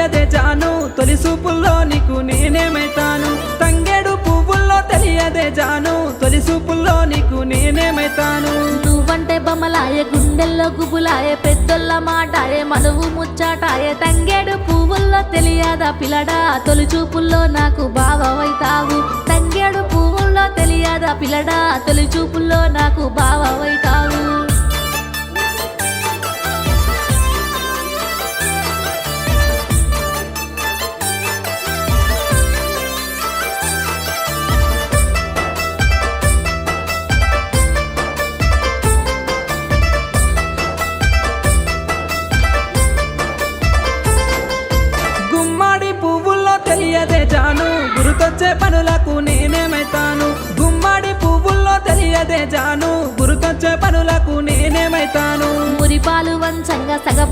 తెలియదే జాను తొలి చూపుల్లో నీకు నేనేమైతాను తంగేడు పువ్వుల్లో తెలియదే జాను తొలి చూపుల్లో నీకు నేనేమైతాను నువ్వంటే బొమ్మలాయే గుండెల్లో గుబులాయే పెద్దోళ్ళ మాటాయే మనువు ముచ్చాటాయే తంగేడు పువ్వుల్లో తెలియదా పిల్లడా తొలి చూపుల్లో నాకు బావవైతావు తంగేడు పువ్వుల్లో తెలియదా పిల్లడా తొలి చూపుల్లో నాకు బావవైతావు తెలియదే జాను గురుతొచ్చే పనులకు నేనేమైతాను గుమ్మడి పువ్వుల్లో తెలియదే జాను గురుతొచ్చే పనులకు నేనేమైతాను మురిపాలు వంచంగా సగ